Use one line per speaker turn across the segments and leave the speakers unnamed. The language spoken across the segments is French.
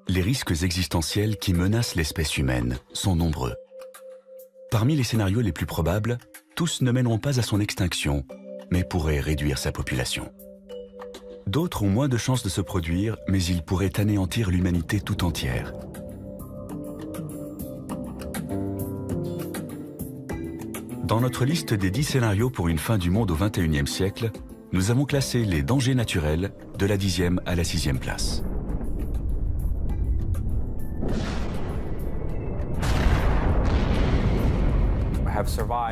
Les risques existentiels qui menacent l'espèce humaine sont nombreux. Parmi les scénarios les plus probables, tous ne mèneront pas à son extinction, mais pourraient réduire sa population. D'autres ont moins de chances de se produire, mais ils pourraient anéantir l'humanité tout entière. Dans notre liste des 10 scénarios pour une fin du monde au XXIe siècle, nous avons classé les dangers naturels de la 10e à la 6e place.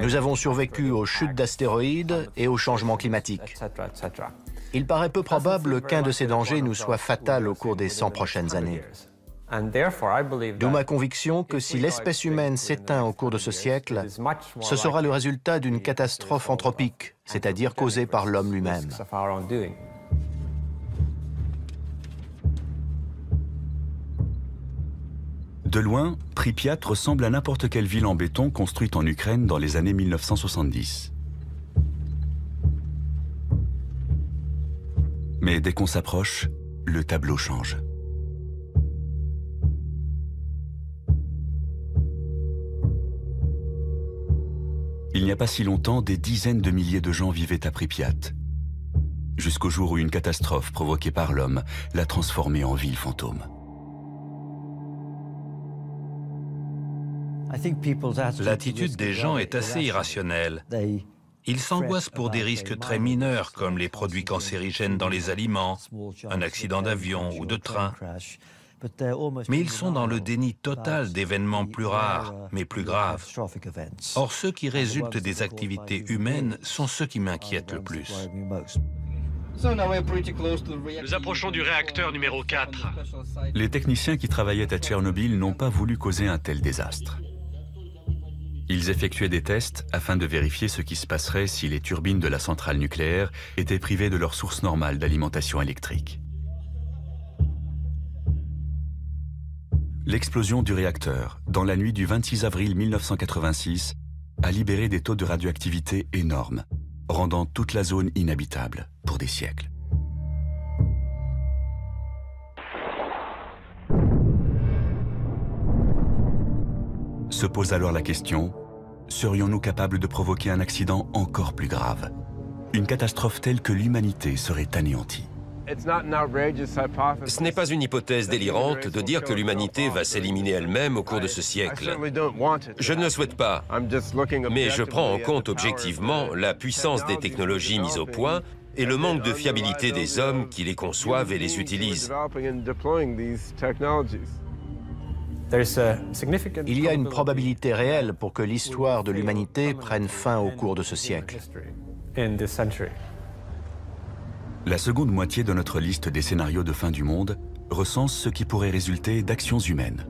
Nous avons survécu aux chutes d'astéroïdes et aux changements climatiques. Il paraît peu probable qu'un de ces dangers nous soit fatal au cours des 100 prochaines années. D'où ma conviction que si l'espèce humaine s'éteint au cours de ce siècle, ce sera le résultat d'une catastrophe anthropique, c'est-à-dire causée par l'homme lui-même.
De loin, Pripyat ressemble à n'importe quelle ville en béton construite en Ukraine dans les années 1970. Mais dès qu'on s'approche, le tableau change. Il n'y a pas si longtemps, des dizaines de milliers de gens vivaient à Pripyat, jusqu'au jour où une catastrophe provoquée par l'homme l'a transformée en ville fantôme.
L'attitude des gens est assez irrationnelle. Ils s'angoissent pour des risques très mineurs comme les produits cancérigènes dans les aliments, un accident d'avion ou de train. Mais ils sont dans le déni total d'événements plus rares, mais plus graves. Or, ceux qui résultent des activités humaines sont ceux qui m'inquiètent le plus.
Nous approchons du réacteur numéro 4.
Les techniciens qui travaillaient à Tchernobyl n'ont pas voulu causer un tel désastre. Ils effectuaient des tests afin de vérifier ce qui se passerait si les turbines de la centrale nucléaire étaient privées de leur source normale d'alimentation électrique. L'explosion du réacteur, dans la nuit du 26 avril 1986, a libéré des taux de radioactivité énormes, rendant toute la zone inhabitable pour des siècles. Se pose alors la question, serions-nous capables de provoquer un accident encore plus grave? Une catastrophe telle que l'humanité serait anéantie.
Ce n'est pas une hypothèse délirante de dire que l'humanité va s'éliminer elle-même au cours de ce siècle. Je ne le souhaite pas, mais je prends en compte objectivement la puissance des technologies mises au point et le manque de fiabilité des hommes qui les conçoivent et les utilisent.
Il y a une probabilité réelle pour que l'histoire de l'humanité prenne fin au cours de ce siècle.
La seconde moitié de notre liste des scénarios de fin du monde recense ce qui pourrait résulter d'actions humaines.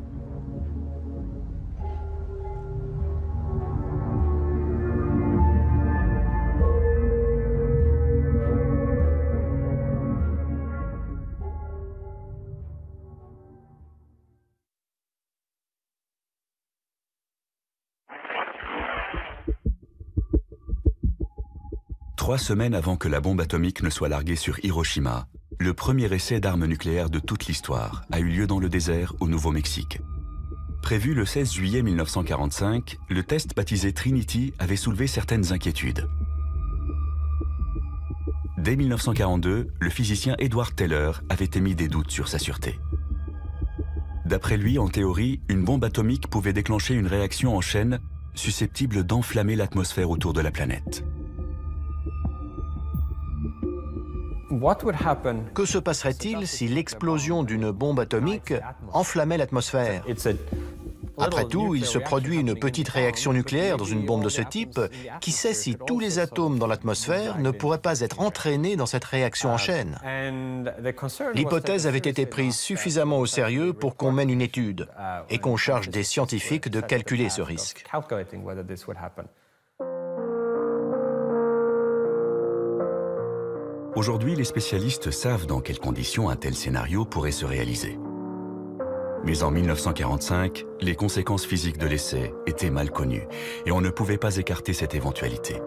Trois semaines avant que la bombe atomique ne soit larguée sur Hiroshima, le premier essai d'armes nucléaires de toute l'histoire a eu lieu dans le désert au Nouveau-Mexique. Prévu le 16 juillet 1945, le test baptisé Trinity avait soulevé certaines inquiétudes. Dès 1942, le physicien Edward Teller avait émis des doutes sur sa sûreté. D'après lui, en théorie, une bombe atomique pouvait déclencher une réaction en chaîne susceptible d'enflammer l'atmosphère autour de la planète.
Que se passerait-il si l'explosion d'une bombe atomique enflammait l'atmosphère? Après tout, il se produit une petite réaction nucléaire dans une bombe de ce type. Qui sait si tous les atomes dans l'atmosphère ne pourraient pas être entraînés dans cette réaction en chaîne? L'hypothèse avait été prise suffisamment au sérieux pour qu'on mène une étude et qu'on charge des scientifiques de calculer ce risque.
Aujourd'hui, les spécialistes savent dans quelles conditions un tel scénario pourrait se réaliser. Mais en 1945, les conséquences physiques de l'essai étaient mal connues et on ne pouvait pas écarter cette éventualité.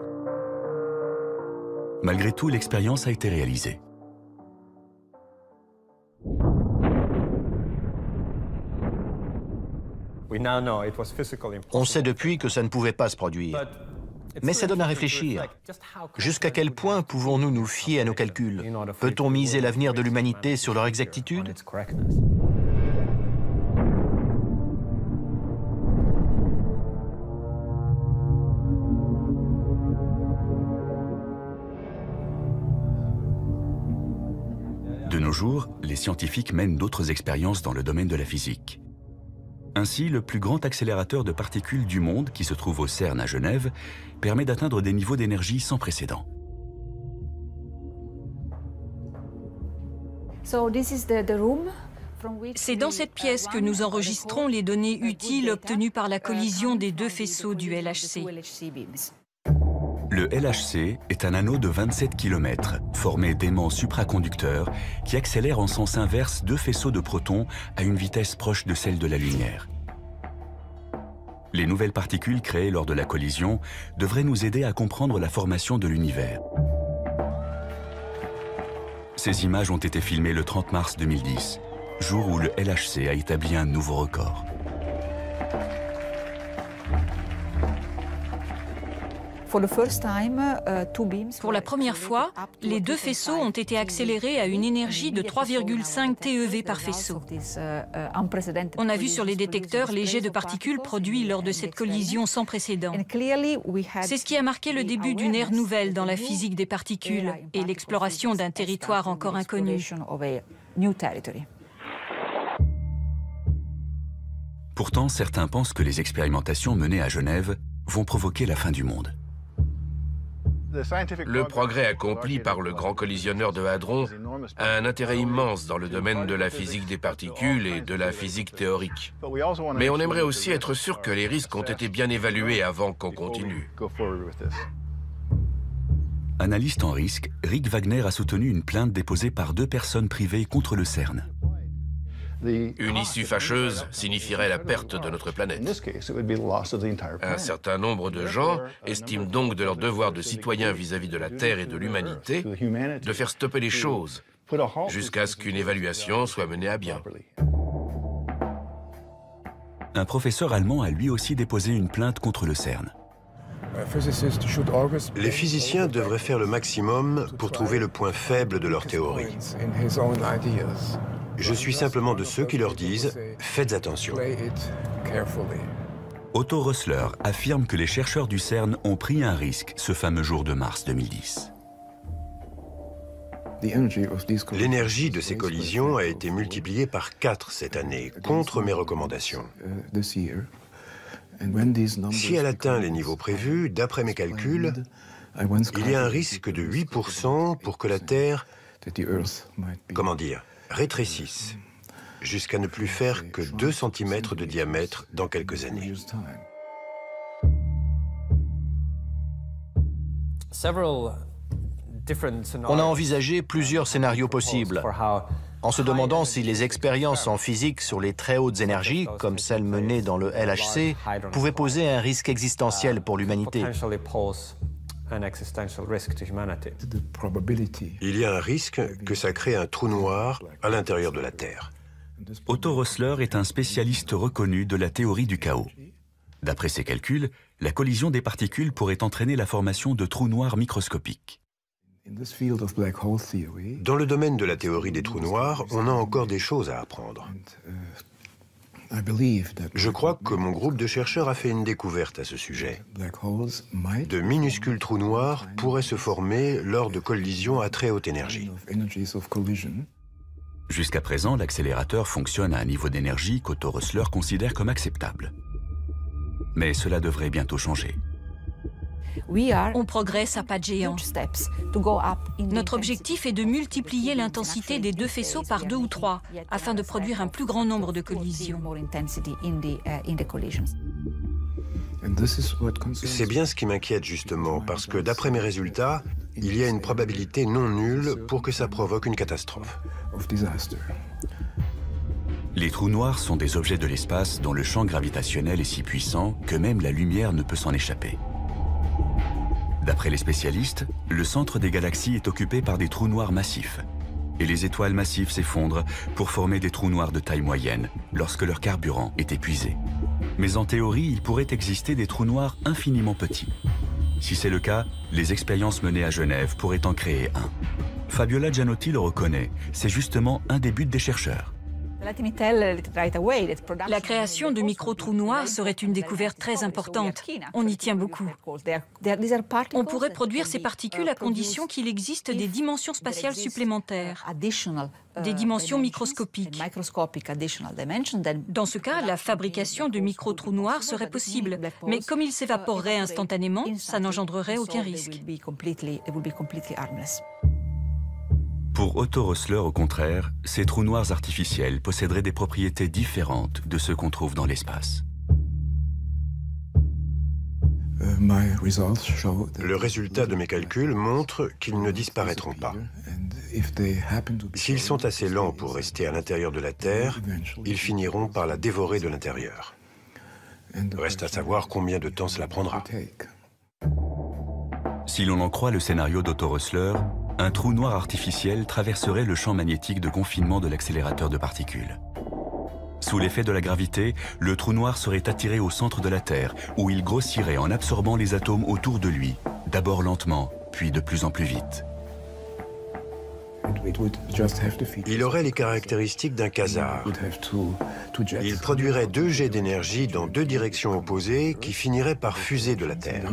Malgré tout, l'expérience a été réalisée.
On sait depuis que ça ne pouvait pas se produire. Mais ça donne à réfléchir. Jusqu'à quel point pouvons-nous nous fier à nos calculs? Peut-on miser l'avenir de l'humanité sur leur exactitude?
De nos jours, les scientifiques mènent d'autres expériences dans le domaine de la physique. Ainsi, le plus grand accélérateur de particules du monde, qui se trouve au CERN à Genève, permet d'atteindre des niveaux d'énergie sans précédent.
C'est dans cette pièce que nous enregistrons les données utiles obtenues par la collision des deux faisceaux du LHC.
Le LHC est un anneau de 27 km, formé d'aimants supraconducteurs qui accélèrent en sens inverse deux faisceaux de protons à une vitesse proche de celle de la lumière. Les nouvelles particules créées lors de la collision devraient nous aider à comprendre la formation de l'univers. Ces images ont été filmées le 30 mars 2010, jour où le LHC a établi un nouveau record.
Pour la première fois, les deux faisceaux ont été accélérés à une énergie de 3,5 TeV par faisceau. On a vu sur les détecteurs les jets de particules produits lors de cette collision sans précédent. C'est ce qui a marqué le début d'une ère nouvelle dans la physique des particules et l'exploration d'un territoire encore inconnu.
Pourtant, certains pensent que les expérimentations menées à Genève vont provoquer la fin du monde.
Le progrès accompli par le grand collisionneur de Hadron a un intérêt immense dans le domaine de la physique des particules et de la physique théorique. Mais on aimerait aussi être sûr que les risques ont été bien évalués avant qu'on continue.
Analyste en risque, Rick Wagner a soutenu une plainte déposée par deux personnes privées contre le CERN.
Une issue fâcheuse signifierait la perte de notre planète. Un certain nombre de gens estiment donc de leur devoir de citoyen vis-à-vis de la Terre et de l'humanité de faire stopper les choses jusqu'à ce qu'une évaluation soit menée à bien.
Un professeur allemand a lui aussi déposé une plainte contre le CERN.
Les physiciens devraient faire le maximum pour trouver le point faible de leur théorie. Je suis simplement de ceux qui leur disent « faites attention ».
Otto Rössler affirme que les chercheurs du CERN ont pris un risque ce fameux jour de mars 2010.
L'énergie de ces collisions a été multipliée par 4 cette année, contre mes recommandations. Si elle atteint les niveaux prévus, d'après mes calculs, il y a un risque de 8% pour que la Terre, comment dire, rétrécisse, jusqu'à ne plus faire que 2 cm de diamètre dans quelques années.
On a envisagé plusieurs scénarios possibles, en se demandant si les expériences en physique sur les très hautes énergies, comme celles menées dans le LHC, pouvaient poser un risque existentiel pour l'humanité.
Il y a un risque que ça crée un trou noir à l'intérieur de la Terre.
Otto Rössler est un spécialiste reconnu de la théorie du chaos. D'après ses calculs, la collision des particules pourrait entraîner la formation de trous noirs microscopiques.
Dans le domaine de la théorie des trous noirs, on a encore des choses à apprendre. Je crois que mon groupe de chercheurs a fait une découverte à ce sujet. De minuscules trous noirs pourraient se former lors de collisions à très haute énergie.
Jusqu'à présent, l'accélérateur fonctionne à un niveau d'énergie qu'Otto Rössler considère comme acceptable. Mais cela devrait bientôt changer.
On progresse à pas de géant. Notre objectif est de multiplier l'intensité des deux faisceaux par 2 ou 3, afin de produire un plus grand nombre de collisions.
C'est bien ce qui m'inquiète justement, parce que d'après mes résultats, il y a une probabilité non nulle pour que ça provoque une catastrophe.
Les trous noirs sont des objets de l'espace dont le champ gravitationnel est si puissant que même la lumière ne peut s'en échapper. D'après les spécialistes, le centre des galaxies est occupé par des trous noirs massifs. et les étoiles massives s'effondrent pour former des trous noirs de taille moyenne lorsque leur carburant est épuisé. Mais en théorie, il pourrait exister des trous noirs infiniment petits. Si c'est le cas, les expériences menées à Genève pourraient en créer un. Fabiola Gianotti le reconnaît, c'est justement un des buts des chercheurs.
La création de micro-trous noirs serait une découverte très importante. On y tient beaucoup. On pourrait produire ces particules à condition qu'il existe des dimensions spatiales supplémentaires, des dimensions microscopiques. Dans ce cas, la fabrication de micro-trous noirs serait possible, mais comme ils s'évaporeraient instantanément, ça n'engendrerait aucun risque.
Pour Otto Rössler, au contraire, ces trous noirs artificiels posséderaient des propriétés différentes de ceux qu'on trouve dans l'espace.
Le résultat de mes calculs montre qu'ils ne disparaîtront pas. S'ils sont assez lents pour rester à l'intérieur de la Terre, ils finiront par la dévorer de l'intérieur. Reste à savoir combien de temps cela prendra.
Si l'on en croit le scénario d'Otto Rössler, un trou noir artificiel traverserait le champ magnétique de confinement de l'accélérateur de particules. Sous l'effet de la gravité, le trou noir serait attiré au centre de la Terre, où il grossirait en absorbant les atomes autour de lui, d'abord lentement, puis de plus en plus vite.
Il aurait les caractéristiques d'un quasar. Il produirait 2 jets d'énergie dans 2 directions opposées qui finiraient par fuser de la Terre.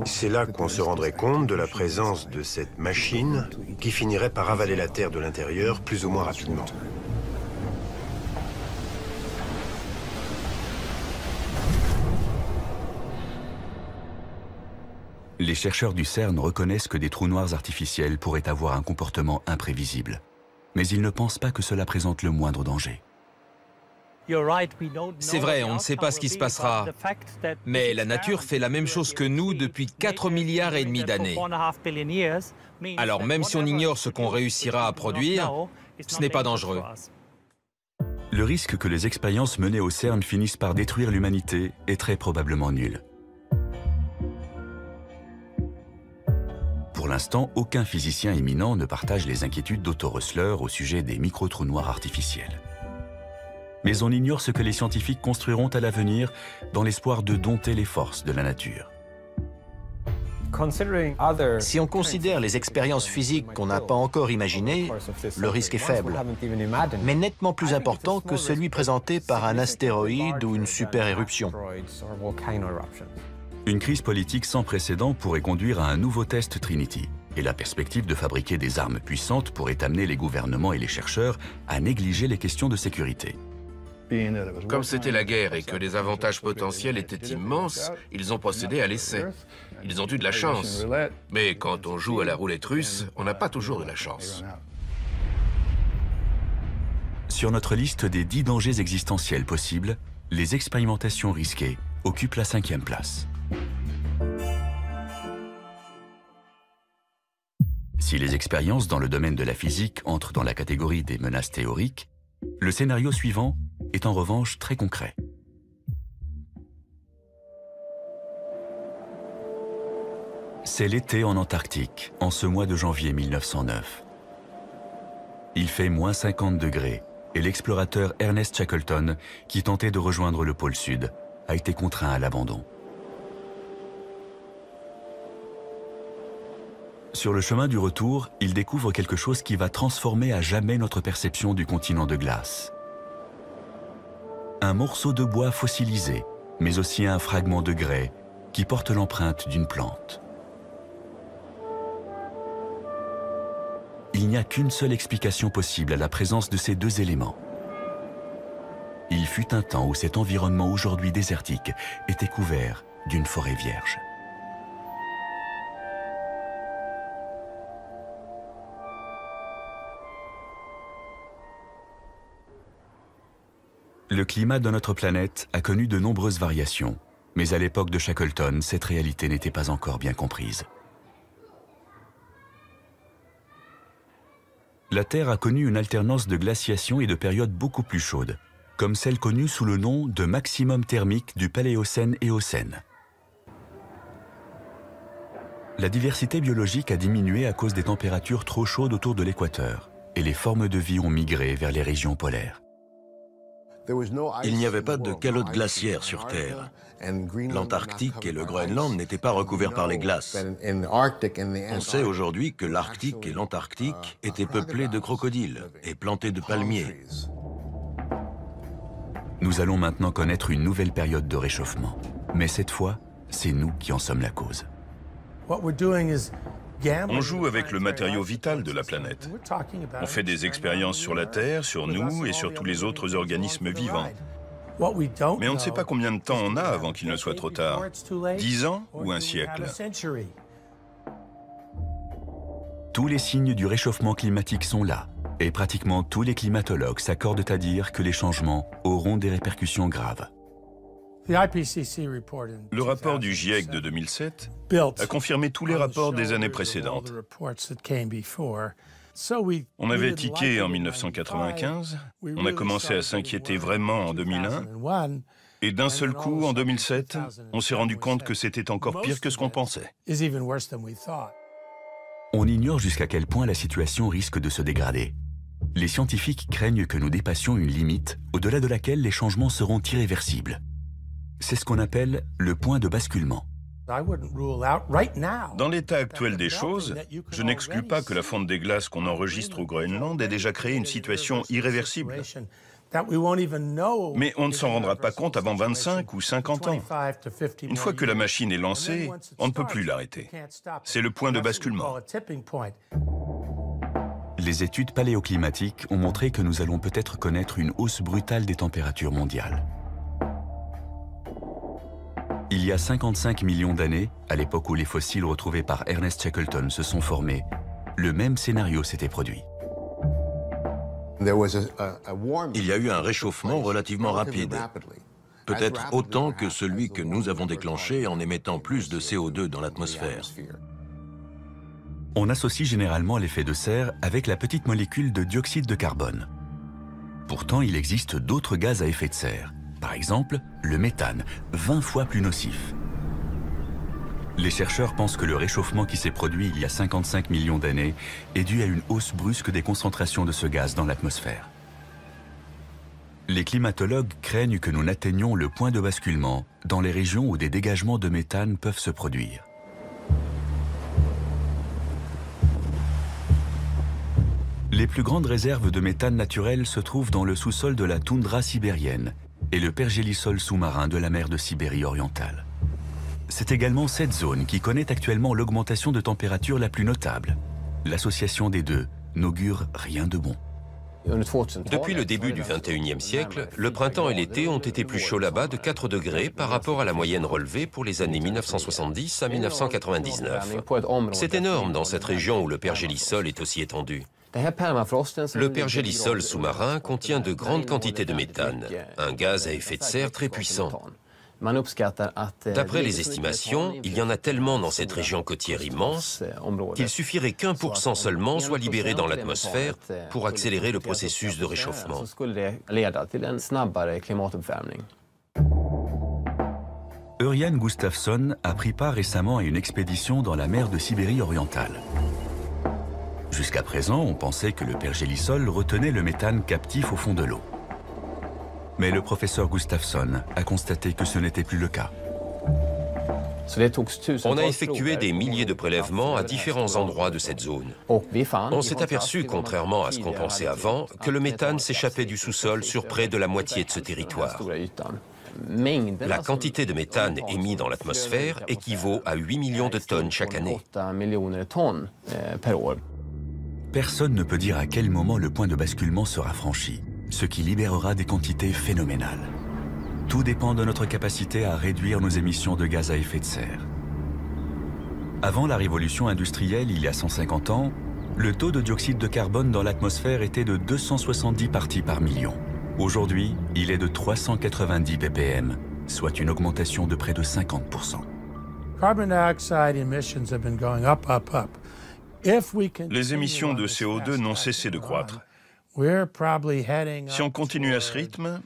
C'est là qu'on se rendrait compte de la présence de cette machine qui finirait par avaler la Terre de l'intérieur plus ou moins rapidement.
Les chercheurs du CERN reconnaissent que des trous noirs artificiels pourraient avoir un comportement imprévisible. Mais ils ne pensent pas que cela présente le moindre danger.
C'est vrai, on ne sait pas ce qui se passera. Mais la nature fait la même chose que nous depuis 4,5 milliards d'années. Alors même si on ignore ce qu'on réussira à produire, ce n'est pas dangereux.
Le risque que les expériences menées au CERN finissent par détruire l'humanité est très probablement nul. Pour l'instant, aucun physicien éminent ne partage les inquiétudes d'Otto Rössler au sujet des micro-trous noirs artificiels. Mais on ignore ce que les scientifiques construiront à l'avenir dans l'espoir de dompter les forces de la nature.
Si on considère les expériences physiques qu'on n'a pas encore imaginées, le risque est faible, mais nettement plus important que celui présenté par un astéroïde ou une super-éruption.
Une crise politique sans précédent pourrait conduire à un nouveau test Trinity, et la perspective de fabriquer des armes puissantes pourrait amener les gouvernements et les chercheurs à négliger les questions de sécurité.
Comme c'était la guerre et que les avantages potentiels étaient immenses, ils ont procédé à l'essai. Ils ont eu de la chance. Mais quand on joue à la roulette russe, on n'a pas toujours de la chance.
Sur notre liste des 10 dangers existentiels possibles, les expérimentations risquées occupent la 5e place. Si les expériences dans le domaine de la physique entrent dans la catégorie des menaces théoriques, le scénario suivant est en revanche très concret. C'est l'été en Antarctique, en ce mois de janvier 1909. Il fait moins 50 degrés et l'explorateur Ernest Shackleton, qui tentait de rejoindre le pôle Sud, a été contraint à l'abandon. Sur le chemin du retour, il découvre quelque chose qui va transformer à jamais notre perception du continent de glace. Un morceau de bois fossilisé, mais aussi un fragment de grès qui porte l'empreinte d'une plante. Il n'y a qu'une seule explication possible à la présence de ces 2 éléments. Il fut un temps où cet environnement aujourd'hui désertique était couvert d'une forêt vierge. Le climat de notre planète a connu de nombreuses variations, mais à l'époque de Shackleton, cette réalité n'était pas encore bien comprise. La Terre a connu une alternance de glaciation et de périodes beaucoup plus chaudes, comme celle connue sous le nom de maximum thermique du Paléocène-Éocène. La diversité biologique a diminué à cause des températures trop chaudes autour de l'équateur, et les formes de vie ont migré vers les régions polaires.
Il n'y avait pas de calotte glaciaire sur Terre. L'Antarctique et le Groenland n'étaient pas recouverts par les glaces. On sait aujourd'hui que l'Arctique et l'Antarctique étaient peuplés de crocodiles et plantés de palmiers.
Nous allons maintenant connaître une nouvelle période de réchauffement. Mais cette fois, c'est nous qui en sommes la cause.
On joue avec le matériau vital de la planète. On fait des expériences sur la Terre, sur nous et sur tous les autres organismes vivants. Mais on ne sait pas combien de temps on a avant qu'il ne soit trop tard. 10 ans ou un siècle?
Tous les signes du réchauffement climatique sont là. Et pratiquement tous les climatologues s'accordent à dire que les changements auront des répercussions graves.
Le rapport du GIEC de 2007 a confirmé tous les rapports des années précédentes. On avait tiqué en 1995, on a commencé à s'inquiéter vraiment en 2001, et d'un seul coup, en 2007, on s'est rendu compte que c'était encore pire que ce qu'on pensait.
On ignore jusqu'à quel point la situation risque de se dégrader. Les scientifiques craignent que nous dépassions une limite au-delà de laquelle les changements seront irréversibles. C'est ce qu'on appelle le point de basculement.
Dans l'état actuel des choses, je n'exclus pas que la fonte des glaces qu'on enregistre au Groenland ait déjà créé une situation irréversible. Mais on ne s'en rendra pas compte avant 25 ou 50 ans. Une fois que la machine est lancée, on ne peut plus l'arrêter. C'est le point de basculement.
Les études paléoclimatiques ont montré que nous allons peut-être connaître une hausse brutale des températures mondiales. Il y a 55 millions d'années, à l'époque où les fossiles retrouvés par Ernest Shackleton se sont formés, le même scénario s'était produit.
Il y a eu un réchauffement relativement rapide, peut-être autant que celui que nous avons déclenché en émettant plus de CO2 dans l'atmosphère.
On associe généralement l'effet de serre avec la petite molécule de dioxyde de carbone. Pourtant, il existe d'autres gaz à effet de serre. Par exemple, le méthane, 20 fois plus nocif. Les chercheurs pensent que le réchauffement qui s'est produit il y a 55 millions d'années est dû à une hausse brusque des concentrations de ce gaz dans l'atmosphère. Les climatologues craignent que nous n'atteignions le point de basculement dans les régions où des dégagements de méthane peuvent se produire. Les plus grandes réserves de méthane naturel se trouvent dans le sous-sol de la toundra sibérienne et le pergélisol sous-marin de la mer de Sibérie orientale. C'est également cette zone qui connaît actuellement l'augmentation de température la plus notable. L'association des deux n'augure rien de bon.
Depuis le début du XXIe siècle, le printemps et l'été ont été plus chauds là-bas de 4 degrés par rapport à la moyenne relevée pour les années 1970 à 1999. C'est énorme dans cette région où le pergélisol est aussi étendu. Le pergélisol sous-marin contient de grandes quantités de méthane, un gaz à effet de serre très puissant. D'après les estimations, il y en a tellement dans cette région côtière immense qu'il suffirait qu'1% seulement soit libéré dans l'atmosphère pour accélérer le processus de réchauffement.
Örjan Gustafsson a pris part récemment à une expédition dans la mer de Sibérie orientale. Jusqu'à présent, on pensait que le pergélisol retenait le méthane captif au fond de l'eau. Mais le professeur Gustafsson a constaté que ce n'était plus le cas.
On a effectué des milliers de prélèvements à différents endroits de cette zone. On s'est aperçu, contrairement à ce qu'on pensait avant, que le méthane s'échappait du sous-sol sur près de la moitié de ce territoire. La quantité de méthane émise dans l'atmosphère équivaut à 8 millions de tonnes chaque année.
Personne ne peut dire à quel moment le point de basculement sera franchi, ce qui libérera des quantités phénoménales. Tout dépend de notre capacité à réduire nos émissions de gaz à effet de serre. Avant la révolution industrielle, il y a 150 ans, le taux de dioxyde de carbone dans l'atmosphère était de 270 parties par million. Aujourd'hui, il est de 390 ppm, soit une augmentation de près de 50%.
Les émissions de CO2 n'ont cessé de croître. Si on continue à ce rythme,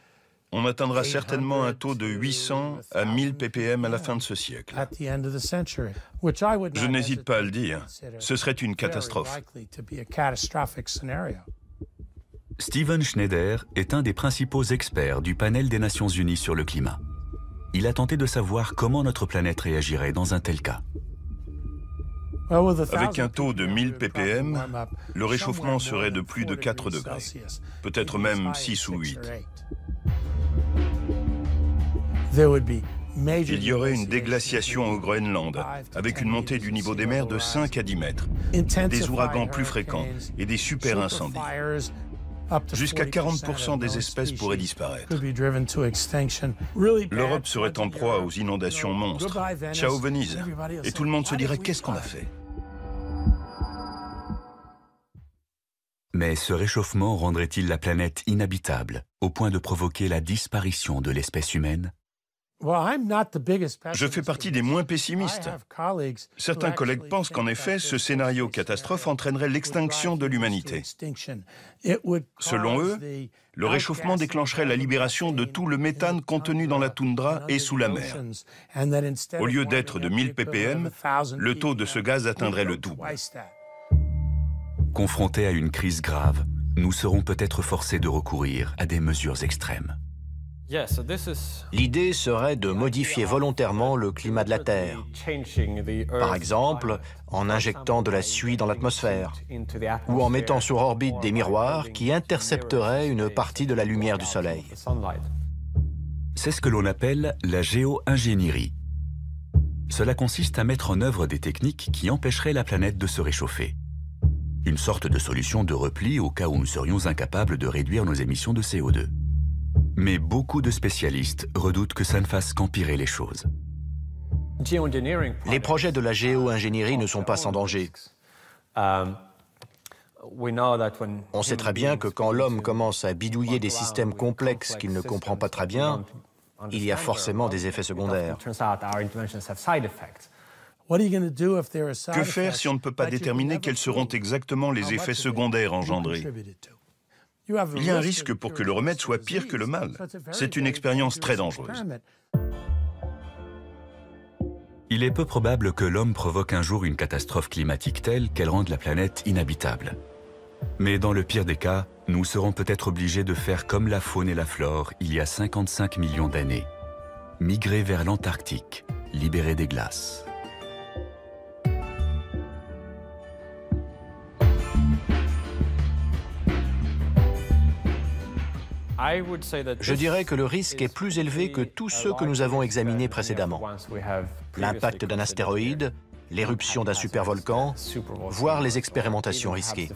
On atteindra certainement un taux de 800 à 1000 ppm à la fin de ce siècle. Je n'hésite pas à le dire, ce serait une catastrophe.
Steven Schneider est un des principaux experts du panel des Nations Unies sur le climat. Il a tenté de savoir comment notre planète réagirait dans un tel cas.
Avec un taux de 1000 ppm, le réchauffement serait de plus de 4 degrés, peut-être même 6 ou 8. Il y aurait une déglaciation au Groenland, avec une montée du niveau des mers de 5 à 10 mètres, des ouragans plus fréquents et des super incendies. Jusqu'à 40% des espèces pourraient disparaître. L'Europe serait en proie aux inondations monstres. Ciao Venise. Et tout le monde se dirait qu'est-ce qu'on a fait?
Mais ce réchauffement rendrait-il la planète inhabitable, au point de provoquer la disparition de l'espèce humaine?
Je fais partie des moins pessimistes. Certains collègues pensent qu'en effet, ce scénario catastrophe entraînerait l'extinction de l'humanité. Selon eux, le réchauffement déclencherait la libération de tout le méthane contenu dans la toundra et sous la mer. Au lieu d'être de 1000 ppm, le taux de ce gaz atteindrait le double.
Confrontés à une crise grave, nous serons peut-être forcés de recourir à des mesures extrêmes.
L'idée serait de modifier volontairement le climat de la Terre. Par exemple, en injectant de la suie dans l'atmosphère ou en mettant sur orbite des miroirs qui intercepteraient une partie de la lumière du Soleil.
C'est ce que l'on appelle la géo-ingénierie. Cela consiste à mettre en œuvre des techniques qui empêcheraient la planète de se réchauffer. Une sorte de solution de repli au cas où nous serions incapables de réduire nos émissions de CO2. Mais beaucoup de spécialistes redoutent que ça ne fasse qu'empirer les choses.
Les projets de la géo-ingénierie ne sont pas sans danger. On sait très bien que quand l'homme commence à bidouiller des systèmes complexes qu'il ne comprend pas très bien, il y a forcément des effets secondaires.
Que faire si on ne peut pas déterminer quels seront exactement les effets secondaires engendrés? Il y a un risque pour que le remède soit pire que le mal. C'est une expérience très dangereuse.
Il est peu probable que l'homme provoque un jour une catastrophe climatique telle qu'elle rende la planète inhabitable. Mais dans le pire des cas, nous serons peut-être obligés de faire comme la faune et la flore il y a 55 millions d'années. Migrer vers l'Antarctique, libérer des glaces.
Je dirais que le risque est plus élevé que tous ceux que nous avons examinés précédemment. L'impact d'un astéroïde, l'éruption d'un supervolcan, voire les expérimentations risquées.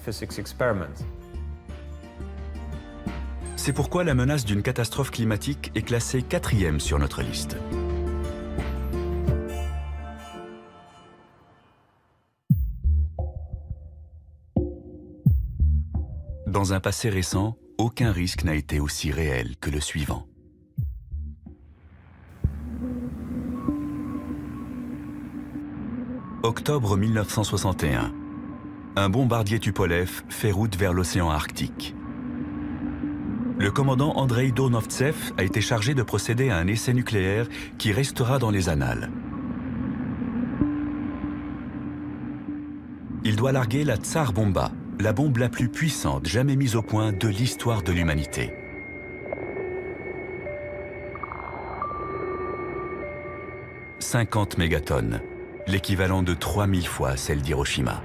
C'est pourquoi la menace d'une catastrophe climatique est classée 4e sur notre liste. Dans un passé récent, aucun risque n'a été aussi réel que le suivant. Octobre 1961. Un bombardier Tupolev fait route vers l'océan Arctique. Le commandant Andrei Donovtsev a été chargé de procéder à un essai nucléaire qui restera dans les annales. Il doit larguer la Tsar Bomba, la bombe la plus puissante jamais mise au point de l'histoire de l'humanité. « 50 mégatonnes, l'équivalent de 3000 fois celle d'Hiroshima.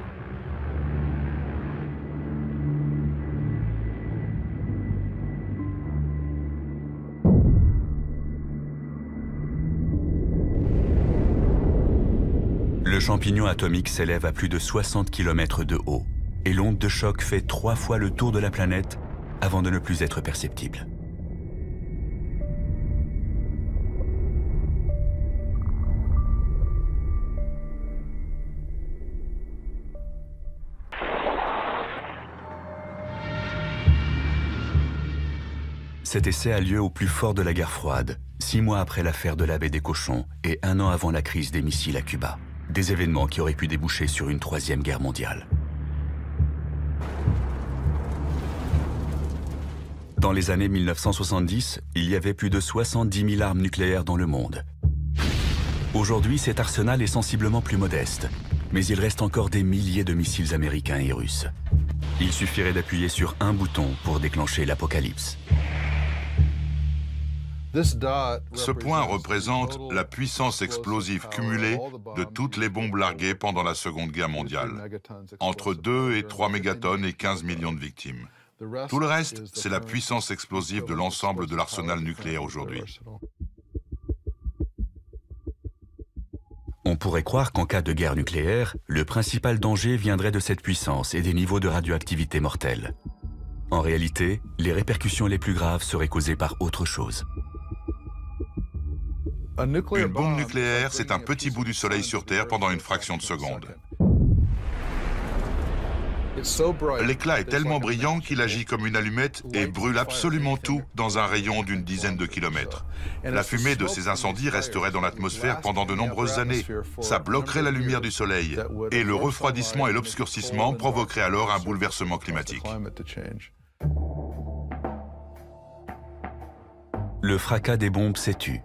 Le champignon atomique s'élève à plus de 60 km de haut. Et l'onde de choc fait 3 fois le tour de la planète avant de ne plus être perceptible. Cet essai a lieu au plus fort de la guerre froide, 6 mois après l'affaire de la baie des cochons et 1 an avant la crise des missiles à Cuba. Des événements qui auraient pu déboucher sur une 3e guerre mondiale. Dans les années 1970, il y avait plus de 70 000 armes nucléaires dans le monde. Aujourd'hui, cet arsenal est sensiblement plus modeste, mais il reste encore des milliers de missiles américains et russes. Il suffirait d'appuyer sur un bouton pour déclencher l'apocalypse.
Ce point représente la puissance explosive cumulée de toutes les bombes larguées pendant la Seconde Guerre mondiale, entre 2 et 3 mégatonnes et 15 millions de victimes. Tout le reste, c'est la puissance explosive de l'ensemble de l'arsenal nucléaire aujourd'hui.
On pourrait croire qu'en cas de guerre nucléaire, le principal danger viendrait de cette puissance et des niveaux de radioactivité mortels. En réalité, les répercussions les plus graves seraient causées par autre chose.
Une bombe nucléaire, c'est un petit bout du Soleil sur Terre pendant une fraction de seconde. L'éclat est tellement brillant qu'il agit comme une allumette et brûle absolument tout dans un rayon d'une dizaine de kilomètres. La fumée de ces incendies resterait dans l'atmosphère pendant de nombreuses années. Ça bloquerait la lumière du Soleil et le refroidissement et l'obscurcissement provoqueraient alors un bouleversement climatique.
Le fracas des bombes s'est tu.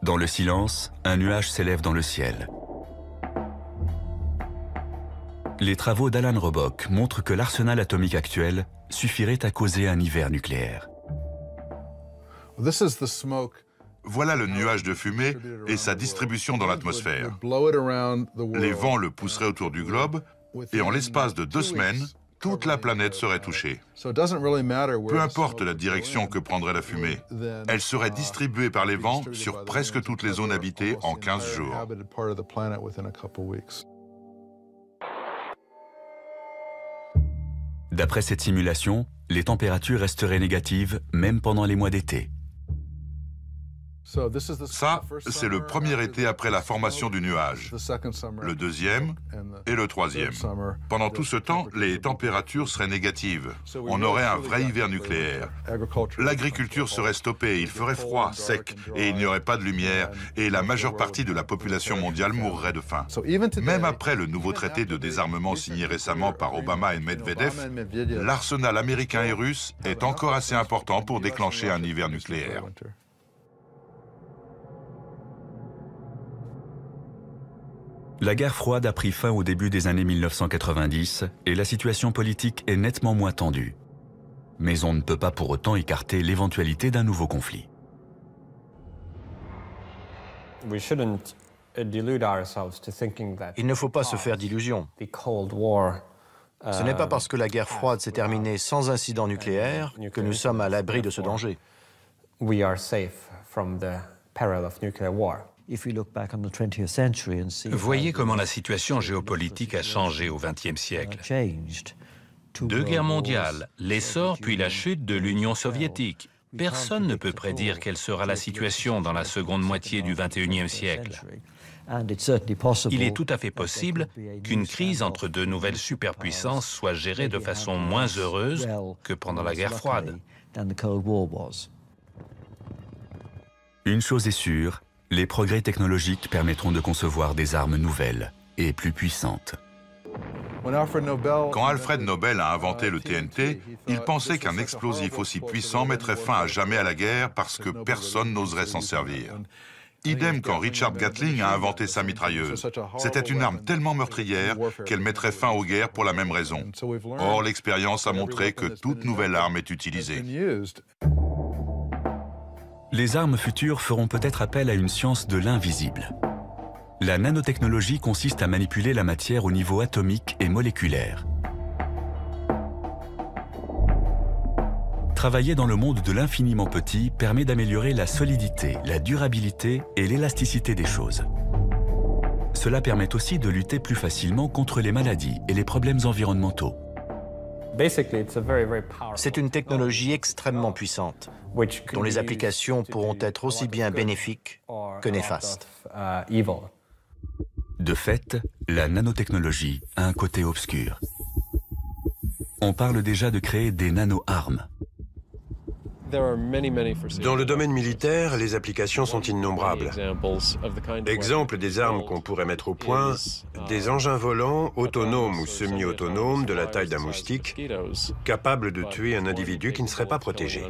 Dans le silence, un nuage s'élève dans le ciel. Les travaux d'Alan Robock montrent que l'arsenal atomique actuel suffirait à causer un hiver nucléaire.
Voilà le nuage de fumée et sa distribution dans l'atmosphère. Les vents le pousseraient autour du globe et en l'espace de 2 semaines, toute la planète serait touchée. Peu importe la direction que prendrait la fumée, elle serait distribuée par les vents sur presque toutes les zones habitées en 15 jours.
D'après cette simulation, les températures resteraient négatives même pendant les mois d'été.
Ça, c'est le premier été après la formation du nuage, le deuxième et le troisième. Pendant tout ce temps, les températures seraient négatives. On aurait un vrai hiver nucléaire. L'agriculture serait stoppée, il ferait froid, sec, et il n'y aurait pas de lumière, et la majeure partie de la population mondiale mourrait de faim. Même après le nouveau traité de désarmement signé récemment par Obama et Medvedev, l'arsenal américain et russe est encore assez important pour déclencher un hiver nucléaire.
La guerre froide a pris fin au début des années 1990 et la situation politique est nettement moins tendue. Mais on ne peut pas pour autant écarter l'éventualité d'un nouveau conflit.
Il ne faut pas se faire d'illusions. Ce n'est pas parce que la guerre froide s'est terminée sans incident nucléaire que nous sommes à l'abri de ce danger.
Voyez comment la situation géopolitique a changé au XXe siècle. 2 guerres mondiales, l'essor puis la chute de l'Union soviétique. Personne ne peut prédire quelle sera la situation dans la seconde moitié du XXIe siècle. Il est tout à fait possible qu'une crise entre 2 nouvelles superpuissances soit gérée de façon moins heureuse que pendant la guerre froide.
Une chose est sûre, les progrès technologiques permettront de concevoir des armes nouvelles et plus puissantes.
Quand Alfred Nobel a inventé le TNT, il pensait qu'un explosif aussi puissant mettrait fin à jamais à la guerre parce que personne n'oserait s'en servir. Idem quand Richard Gatling a inventé sa mitrailleuse. C'était une arme tellement meurtrière qu'elle mettrait fin aux guerres pour la même raison. Or, l'expérience a montré que toute nouvelle arme est utilisée.
Les armes futures feront peut-être appel à une science de l'invisible. La nanotechnologie consiste à manipuler la matière au niveau atomique et moléculaire. Travailler dans le monde de l'infiniment petit permet d'améliorer la solidité, la durabilité et l'élasticité des choses. Cela permet aussi de lutter plus facilement contre les maladies et les problèmes environnementaux.
C'est une technologie extrêmement puissante, dont les applications pourront être aussi bien bénéfiques que néfastes.
De fait, la nanotechnologie a un côté obscur. On parle déjà de créer des nano-armes.
Dans le domaine militaire, les applications sont innombrables. Exemple des armes qu'on pourrait mettre au point, Des engins volants autonomes ou semi-autonomes de la taille d'un moustique, capables de tuer un individu qui ne serait pas protégé.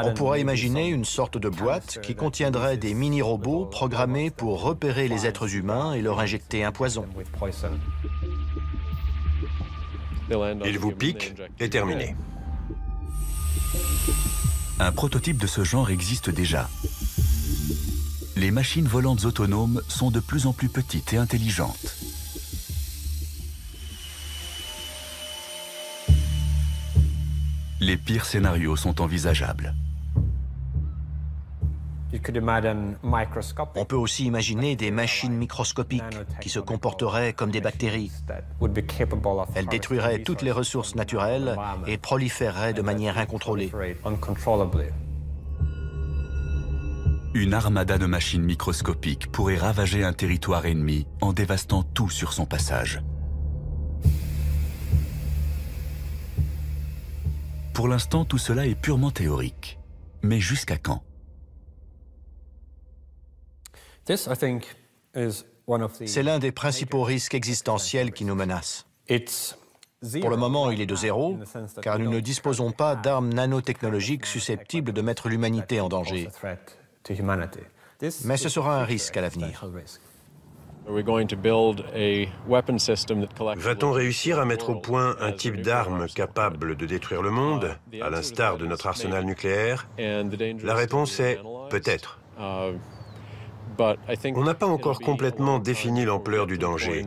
On pourrait imaginer une sorte de boîte qui contiendrait des mini-robots programmés pour repérer les êtres humains et leur injecter un poison.
Ils vous piquent et terminé.
Un prototype de ce genre existe déjà. Les machines volantes autonomes sont de plus en plus petites et intelligentes. Les pires scénarios sont envisageables.
On peut aussi imaginer des machines microscopiques qui se comporteraient comme des bactéries. Elles détruiraient toutes les ressources naturelles et proliféreraient de manière incontrôlée.
Une armada de machines microscopiques pourrait ravager un territoire ennemi en dévastant tout sur son passage. Pour l'instant, tout cela est purement théorique. Mais jusqu'à quand?
C'est l'un des principaux risques existentiels qui nous menacent. Pour le moment, il est de zéro, car nous ne disposons pas d'armes nanotechnologiques susceptibles de mettre l'humanité en danger. Mais ce sera un risque à l'avenir.
Va-t-on réussir à mettre au point un type d'arme capable de détruire le monde, à l'instar de notre arsenal nucléaire? La réponse est peut-être. On n'a pas encore complètement défini l'ampleur du danger.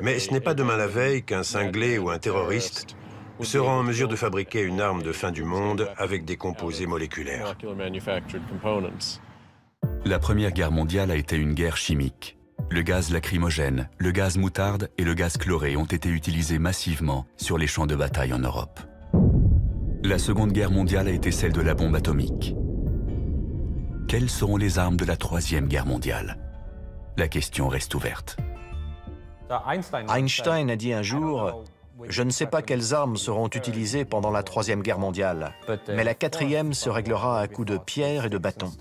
Mais ce n'est pas demain la veille qu'un cinglé ou un terroriste sera en mesure de fabriquer une arme de fin du monde avec des composés moléculaires.
La Première Guerre mondiale a été une guerre chimique. Le gaz lacrymogène, le gaz moutarde et le gaz chloré ont été utilisés massivement sur les champs de bataille en Europe. La Seconde Guerre mondiale a été celle de la bombe atomique. Quelles seront les armes de la Troisième Guerre mondiale? La question reste ouverte.
Einstein a dit un jour « Je ne sais pas quelles armes seront utilisées pendant la Troisième Guerre mondiale, mais la quatrième se réglera à coups de pierre et de bâton. »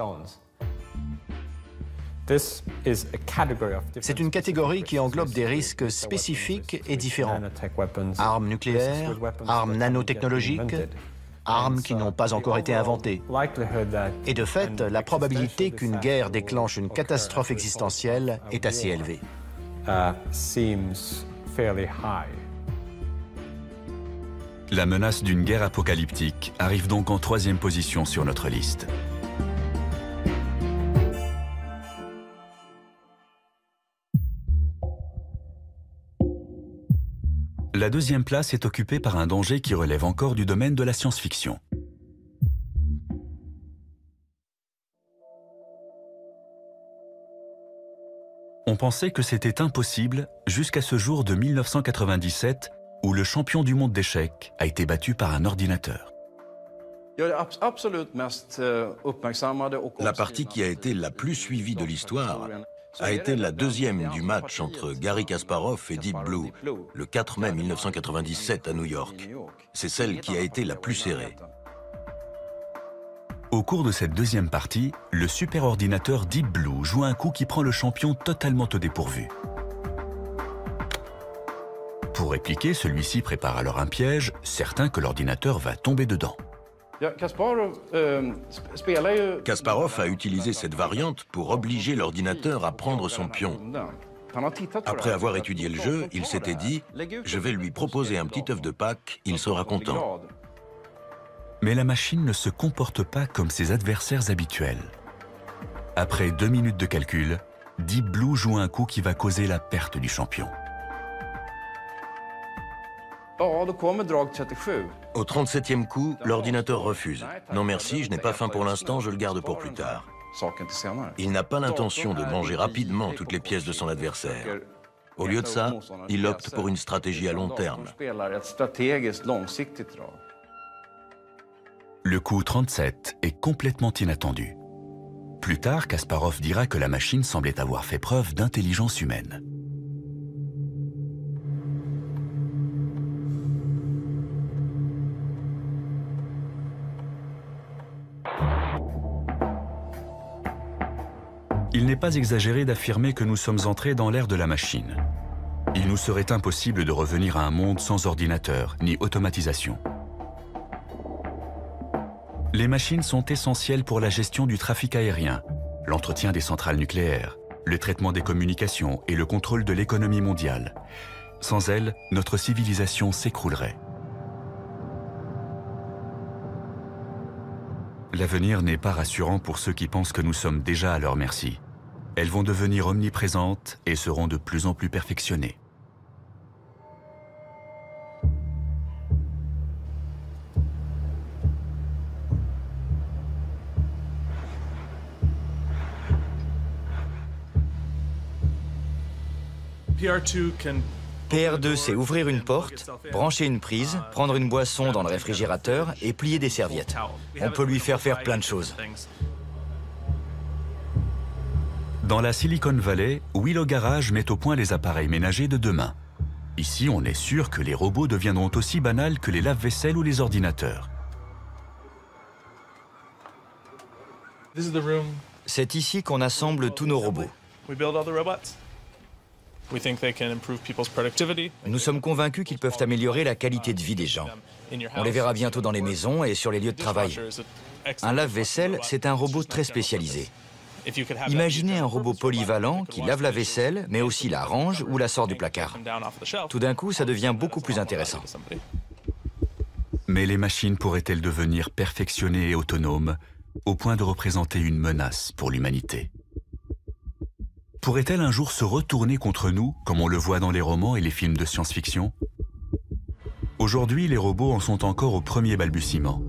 C'est une catégorie qui englobe des risques spécifiques et différents. Armes nucléaires, armes nanotechnologiques, armes qui n'ont pas encore été inventées. Et de fait, la probabilité qu'une guerre déclenche une catastrophe existentielle est assez élevée.
La menace d'une guerre apocalyptique arrive donc en troisième position sur notre liste. La deuxième place est occupée par un danger qui relève encore du domaine de la science-fiction. On pensait que c'était impossible jusqu'à ce jour de 1997 où le champion du monde d'échecs a été battu par un ordinateur.
La partie qui a été la plus suivie de l'histoire a été la deuxième du match entre Garry Kasparov et Deep Blue, le 4 mai 1997 à New York. C'est celle qui a été la plus serrée.
Au cours de cette deuxième partie, le superordinateur Deep Blue joue un coup qui prend le champion totalement au dépourvu. Pour répliquer, celui-ci prépare alors un piège, certain que l'ordinateur va tomber dedans.
Kasparov a utilisé cette variante pour obliger l'ordinateur à prendre son pion. Après avoir étudié le jeu, il s'était dit « Je vais lui proposer un petit œuf de Pâques, il sera content ».
Mais la machine ne se comporte pas comme ses adversaires habituels. Après 2 minutes de calcul, Deep Blue joue un coup qui va causer la perte du champion.
Au 37e coup, l'ordinateur refuse. « Non merci, je n'ai pas faim pour l'instant, je le garde pour plus tard ». Il n'a pas l'intention de manger rapidement toutes les pièces de son adversaire. Au lieu de ça, il opte pour une stratégie à long terme.
Le coup 37 est complètement inattendu. Plus tard, Kasparov dira que la machine semblait avoir fait preuve d'intelligence humaine. Il n'est pas exagéré d'affirmer que nous sommes entrés dans l'ère de la machine. Il nous serait impossible de revenir à un monde sans ordinateur ni automatisation. Les machines sont essentielles pour la gestion du trafic aérien, l'entretien des centrales nucléaires, le traitement des communications et le contrôle de l'économie mondiale. Sans elles, notre civilisation s'écroulerait. L'avenir n'est pas rassurant pour ceux qui pensent que nous sommes déjà à leur merci. Elles vont devenir omniprésentes et seront de plus en plus perfectionnées.
PR2, c'est ouvrir une porte, brancher une prise, prendre une boisson dans le réfrigérateur et plier des serviettes. On peut lui faire plein de choses.
Dans la Silicon Valley, Willow Garage met au point les appareils ménagers de demain. Ici, on est sûr que les robots deviendront aussi banals que les lave-vaisselle ou les ordinateurs.
C'est ici qu'on assemble tous nos robots. Nous sommes convaincus qu'ils peuvent améliorer la qualité de vie des gens. On les verra bientôt dans les maisons et sur les lieux de travail. Un lave-vaisselle, c'est un robot très spécialisé. Imaginez un robot polyvalent qui lave la vaisselle, mais aussi la range ou la sort du placard. Tout d'un coup, ça devient beaucoup plus intéressant.
Mais les machines pourraient-elles devenir perfectionnées et autonomes, au point de représenter une menace pour l'humanité? Pourrait-elle un jour se retourner contre nous, comme on le voit dans les romans et les films de science-fiction? Aujourd'hui, les robots en sont encore au premier balbutiement.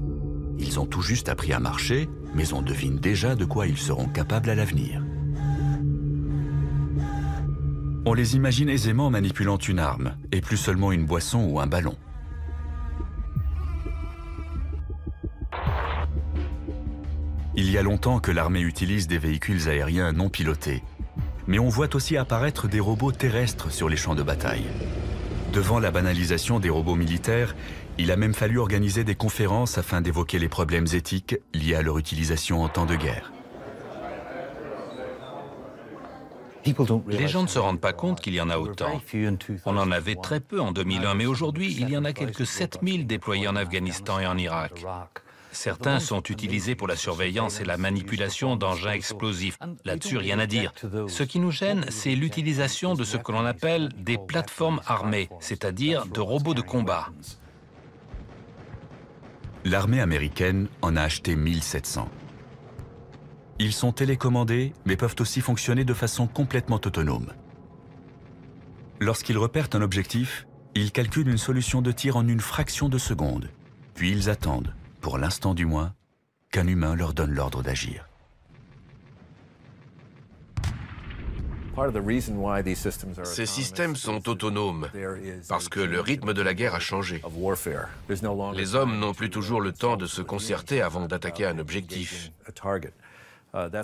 Ils ont tout juste appris à marcher, mais on devine déjà de quoi ils seront capables à l'avenir. On les imagine aisément manipulant une arme, et plus seulement une boisson ou un ballon. Il y a longtemps que l'armée utilise des véhicules aériens non pilotés, mais on voit aussi apparaître des robots terrestres sur les champs de bataille. Devant la banalisation des robots militaires, il a même fallu organiser des conférences afin d'évoquer les problèmes éthiques liés à leur utilisation en temps de guerre.
Les gens ne se rendent pas compte qu'il y en a autant. On en avait très peu en 2001, mais aujourd'hui, il y en a quelques 7000 déployés en Afghanistan et en Irak. Certains sont utilisés pour la surveillance et la manipulation d'engins explosifs. Là-dessus, rien à dire. Ce qui nous gêne, c'est l'utilisation de ce que l'on appelle des plateformes armées, c'est-à-dire de robots de combat.
L'armée américaine en a acheté 1700. Ils sont télécommandés, mais peuvent aussi fonctionner de façon complètement autonome. Lorsqu'ils repèrent un objectif, ils calculent une solution de tir en une fraction de seconde. Puis ils attendent, pour l'instant du moins, qu'un humain leur donne l'ordre d'agir.
Ces systèmes sont autonomes parce que le rythme de la guerre a changé. Les hommes n'ont plus toujours le temps de se concerter avant d'attaquer un objectif.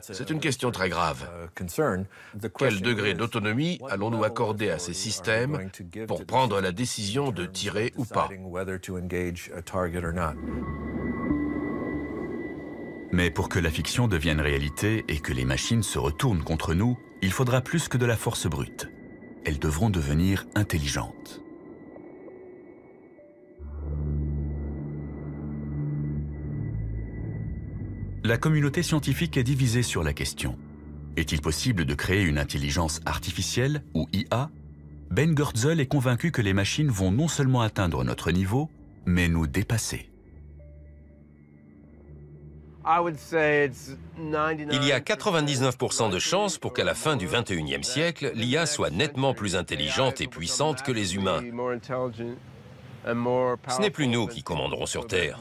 C'est une question très grave. Quel degré d'autonomie allons-nous accorder à ces systèmes pour prendre la décision de tirer ou pas?
Mais pour que la fiction devienne réalité et que les machines se retournent contre nous, il faudra plus que de la force brute. Elles devront devenir intelligentes. La communauté scientifique est divisée sur la question. Est-il possible de créer une intelligence artificielle, ou IA? Ben Goertzel est convaincu que les machines vont non seulement atteindre notre niveau, mais nous dépasser.
Il y a 99% de chances pour qu'à la fin du XXIe siècle, l'IA soit nettement plus intelligente et puissante que les humains. Ce n'est plus nous qui commanderons sur Terre.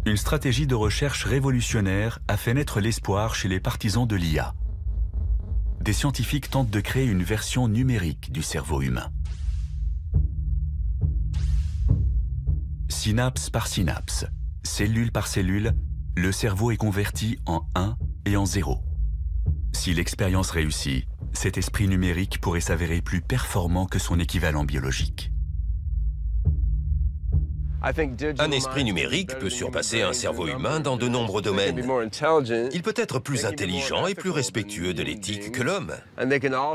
Une stratégie de recherche révolutionnaire a fait naître l'espoir chez les partisans de l'IA. Des scientifiques tentent de créer une version numérique du cerveau humain. Synapse par synapse, cellule par cellule, le cerveau est converti en 1 et en 0. Si l'expérience réussit, cet esprit numérique pourrait s'avérer plus performant que son équivalent biologique.
Un esprit numérique peut surpasser un cerveau humain dans de nombreux domaines. Il peut être plus intelligent et plus respectueux de l'éthique que l'homme.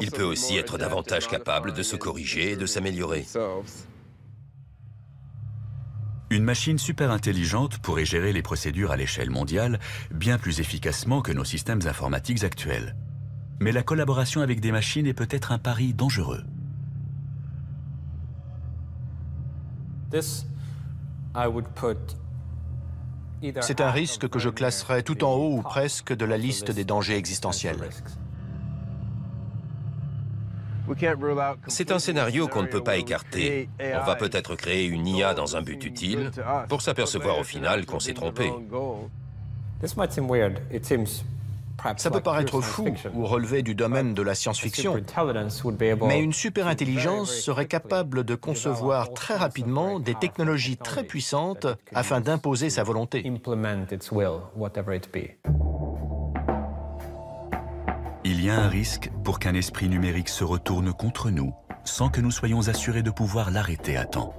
Il peut aussi être davantage capable de se corriger et de s'améliorer.
Une machine super intelligente pourrait gérer les procédures à l'échelle mondiale bien plus efficacement que nos systèmes informatiques actuels. Mais la collaboration avec des machines est peut-être un pari dangereux.
C'est un risque que je classerais tout en haut ou presque de la liste des dangers existentiels.
C'est un scénario qu'on ne peut pas écarter. On va peut-être créer une IA dans un but utile pour s'apercevoir au final qu'on s'est trompé.
Ça peut paraître fou ou relever du domaine de la science-fiction, mais une super-intelligence serait capable de concevoir très rapidement des technologies très puissantes afin d'imposer sa volonté.
Il y a un risque pour qu'un esprit numérique se retourne contre nous sans que nous soyons assurés de pouvoir l'arrêter à temps.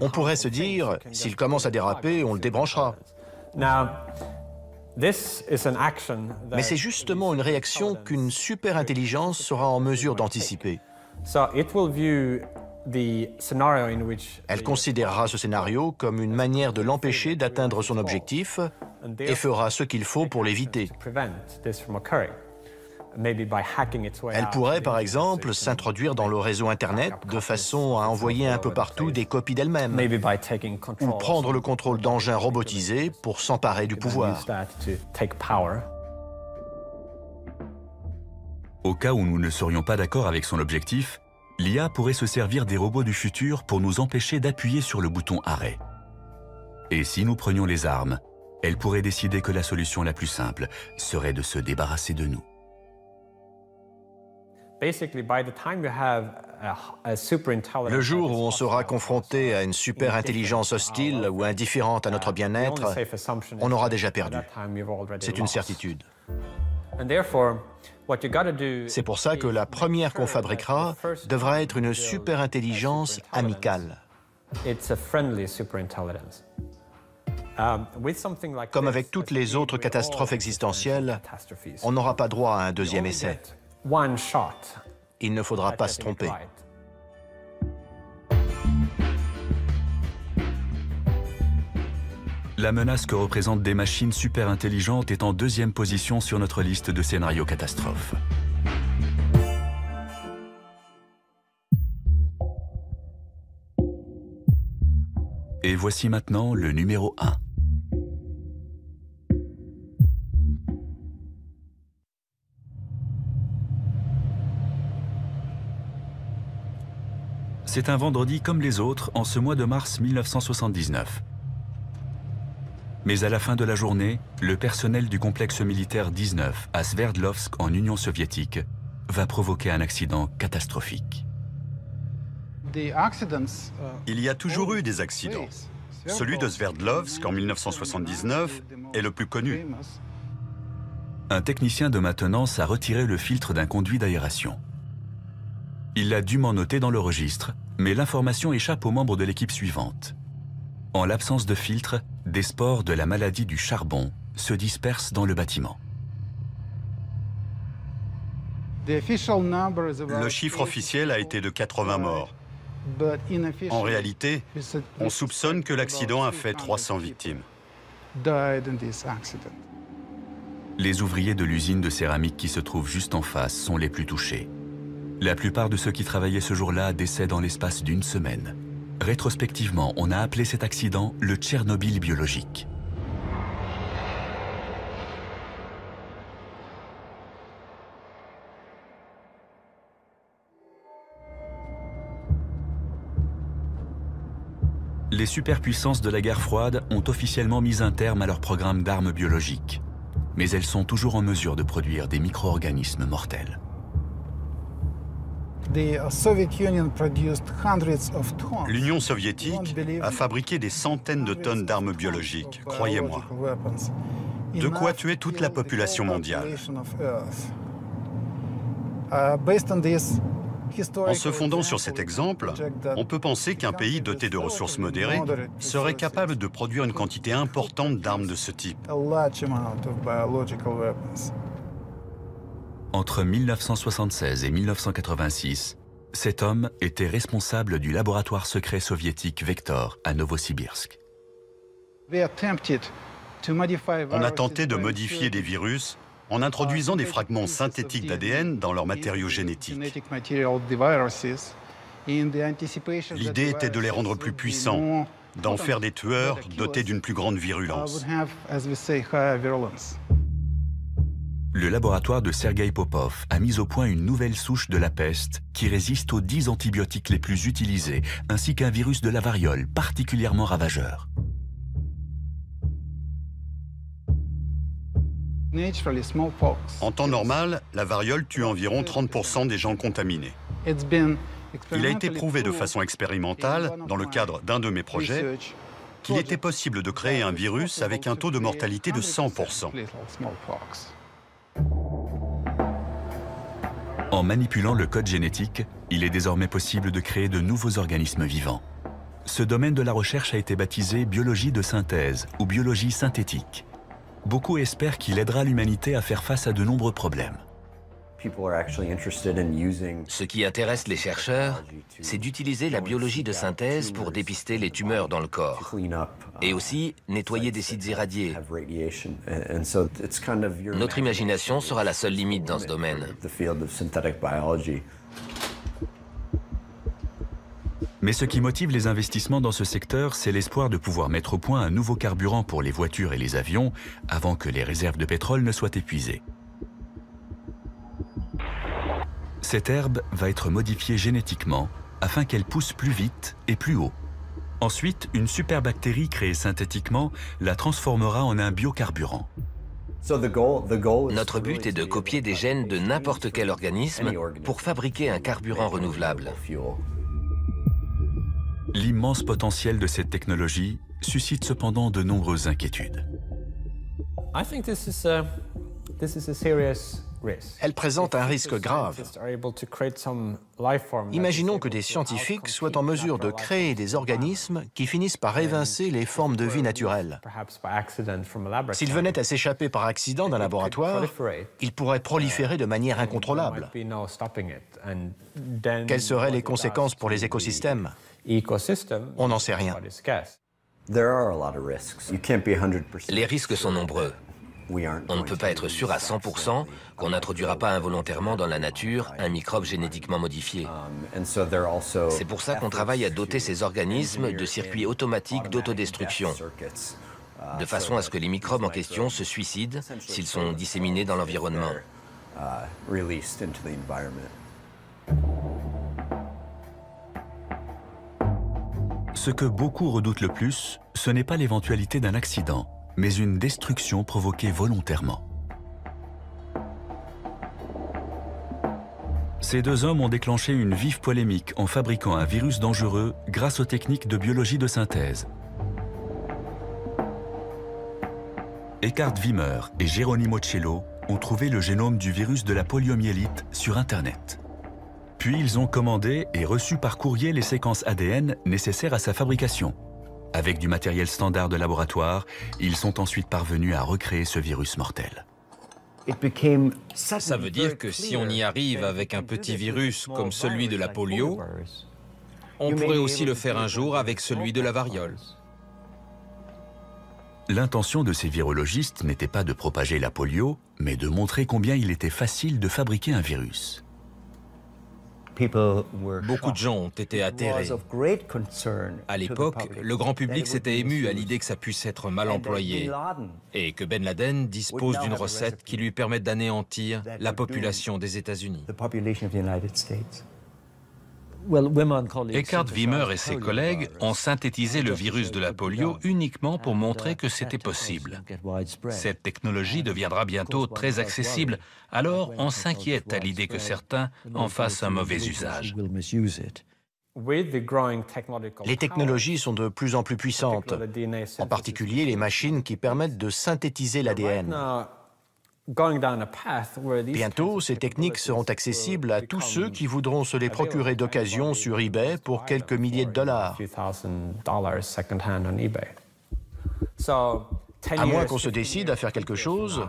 On pourrait se dire, s'il commence à déraper, on le débranchera. Mais c'est justement une réaction qu'une super-intelligence sera en mesure d'anticiper. Elle considérera ce scénario comme une manière de l'empêcher d'atteindre son objectif et fera ce qu'il faut pour l'éviter. Elle pourrait, par exemple, s'introduire dans le réseau Internet de façon à envoyer un peu partout des copies d'elle-même, ou prendre le contrôle d'engins robotisés pour s'emparer du pouvoir.
Au cas où nous ne serions pas d'accord avec son objectif, l'IA pourrait se servir des robots du futur pour nous empêcher d'appuyer sur le bouton arrêt. Et si nous prenions les armes, elle pourrait décider que la solution la plus simple serait de se débarrasser de nous.
Le jour où on sera confronté à une super-intelligence hostile ou indifférente à notre bien-être, on aura déjà perdu. C'est une certitude. C'est pour ça que la première qu'on fabriquera devra être une super-intelligence amicale. Comme avec toutes les autres catastrophes existentielles, on n'aura pas droit à un deuxième essai. Il ne faudra pas se tromper.
La menace que représentent des machines super intelligentes est en deuxième position sur notre liste de scénarios catastrophes. Et voici maintenant le numéro 1. C'est un vendredi comme les autres en ce mois de mars 1979. Mais à la fin de la journée, le personnel du complexe militaire 19 à Sverdlovsk en Union soviétique va provoquer un accident catastrophique.
Il y a toujours eu des accidents. Celui de Sverdlovsk en 1979 est le plus connu.
Un technicien de maintenance a retiré le filtre d'un conduit d'aération. Il l'a dûment noté dans le registre, mais l'information échappe aux membres de l'équipe suivante. En l'absence de filtre, des spores de la maladie du charbon se dispersent dans le bâtiment.
Le chiffre officiel a été de 80 morts. En réalité, on soupçonne que l'accident a fait 300 victimes.
Les ouvriers de l'usine de céramique qui se trouve juste en face sont les plus touchés. La plupart de ceux qui travaillaient ce jour-là décèdent en l'espace d'une semaine. Rétrospectivement, on a appelé cet accident le Tchernobyl biologique. Les superpuissances de la guerre froide ont officiellement mis un terme à leur programme d'armes biologiques. Mais elles sont toujours en mesure de produire des micro-organismes mortels.
L'Union soviétique a fabriqué des centaines de tonnes d'armes biologiques, croyez-moi. De quoi tuer toute la population mondiale. En se fondant sur cet exemple, on peut penser qu'un pays doté de ressources modérées serait capable de produire une quantité importante d'armes de ce type.
Entre 1976 et 1986, cet homme était responsable du laboratoire secret soviétique Vektor à Novosibirsk.
On a tenté de modifier des virus en introduisant des fragments synthétiques d'ADN dans leurs matériaux génétiques. L'idée était de les rendre plus puissants, d'en faire des tueurs dotés d'une plus grande virulence.
Le laboratoire de Sergueï Popov a mis au point une nouvelle souche de la peste qui résiste aux 10 antibiotiques les plus utilisés, ainsi qu'un virus de la variole particulièrement ravageur.
En temps normal, la variole tue environ 30% des gens contaminés. Il a été prouvé de façon expérimentale, dans le cadre d'un de mes projets, qu'il était possible de créer un virus avec un taux de mortalité de 100%.
En manipulant le code génétique, il est désormais possible de créer de nouveaux organismes vivants. Ce domaine de la recherche a été baptisé biologie de synthèse ou biologie synthétique. Beaucoup espèrent qu'il aidera l'humanité à faire face à de nombreux problèmes.
Ce qui intéresse les chercheurs, c'est d'utiliser la biologie de synthèse pour dépister les tumeurs dans le corps et aussi nettoyer des sites irradiés. Notre imagination sera la seule limite dans ce domaine.
Mais ce qui motive les investissements dans ce secteur, c'est l'espoir de pouvoir mettre au point un nouveau carburant pour les voitures et les avions avant que les réserves de pétrole ne soient épuisées. Cette herbe va être modifiée génétiquement afin qu'elle pousse plus vite et plus haut. Ensuite, une superbactérie créée synthétiquement la transformera en un biocarburant.
Notre but est de copier des gènes de n'importe quel organisme pour fabriquer un carburant renouvelable.
L'immense potentiel de cette technologie suscite cependant de nombreuses inquiétudes.
Elle présente un risque grave. Imaginons que des scientifiques soient en mesure de créer des organismes qui finissent par évincer les formes de vie naturelles. S'ils venaient à s'échapper par accident d'un laboratoire, ils pourraient proliférer de manière incontrôlable. Quelles seraient les conséquences pour les écosystèmes? On n'en sait rien.
Les risques sont nombreux. On ne peut pas être sûr à 100% qu'on n'introduira pas involontairement dans la nature un microbe génétiquement modifié. C'est pour ça qu'on travaille à doter ces organismes de circuits automatiques d'autodestruction, de façon à ce que les microbes en question se suicident s'ils sont disséminés dans l'environnement.
Ce que beaucoup redoutent le plus, ce n'est pas l'éventualité d'un accident, mais une destruction provoquée volontairement. Ces deux hommes ont déclenché une vive polémique en fabriquant un virus dangereux grâce aux techniques de biologie de synthèse. Eckhard Wimmer et Geronimo Cello ont trouvé le génome du virus de la poliomyélite sur Internet. Puis ils ont commandé et reçu par courrier les séquences ADN nécessaires à sa fabrication. Avec du matériel standard de laboratoire, ils sont ensuite parvenus à recréer ce virus mortel.
Ça veut dire que si on y arrive avec un petit virus comme celui de la polio, on pourrait aussi le faire un jour avec celui de la variole.
L'intention de ces virologistes n'était pas de propager la polio, mais de montrer combien il était facile de fabriquer un virus.
Beaucoup de gens ont été atterrés. À l'époque, le grand public s'était ému à l'idée que ça puisse être mal employé et que Ben Laden dispose d'une recette qui lui permette d'anéantir la population des États-Unis.
Eckhard Wimmer et ses collègues ont synthétisé le virus de la polio uniquement pour montrer que c'était possible. Cette technologie deviendra bientôt très accessible, alors on s'inquiète à l'idée que certains en fassent un mauvais usage.
Les technologies sont de plus en plus puissantes, en particulier les machines qui permettent de synthétiser l'ADN. Bientôt, ces techniques seront accessibles à tous ceux qui voudront se les procurer d'occasion sur eBay pour quelques milliers de dollars. À moins qu'on se décide à faire quelque chose,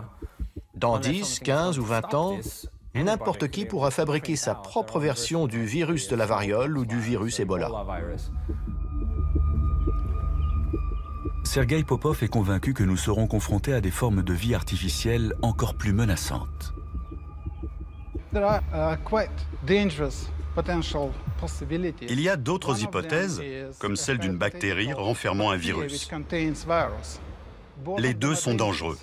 dans 10, 15 ou 20 ans, n'importe qui pourra fabriquer sa propre version du virus de la variole ou du virus Ebola.
Sergueï Popov est convaincu que nous serons confrontés à des formes de vie artificielle encore plus menaçantes.
Il y a d'autres hypothèses, comme celle d'une bactérie renfermant un virus. Les deux sont dangereux.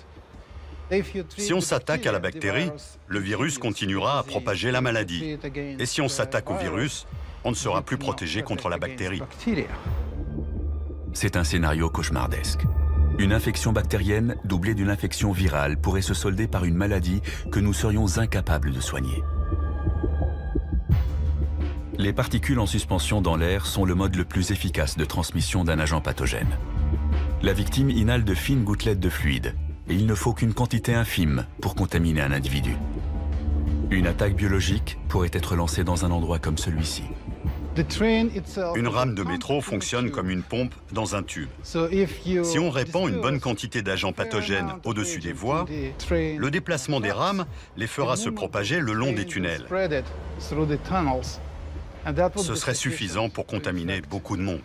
Si on s'attaque à la bactérie, le virus continuera à propager la maladie. Et si on s'attaque au virus, on ne sera plus protégé contre la bactérie.
C'est un scénario cauchemardesque. Une infection bactérienne doublée d'une infection virale pourrait se solder par une maladie que nous serions incapables de soigner. Les particules en suspension dans l'air sont le mode le plus efficace de transmission d'un agent pathogène. La victime inhale de fines gouttelettes de fluide, et il ne faut qu'une quantité infime pour contaminer un individu. Une attaque biologique pourrait être lancée dans un endroit comme celui-ci.
Une rame de métro fonctionne comme une pompe dans un tube. Si on répand une bonne quantité d'agents pathogènes au-dessus des voies, le déplacement des rames les fera se propager le long des tunnels. Ce serait suffisant pour contaminer beaucoup de monde.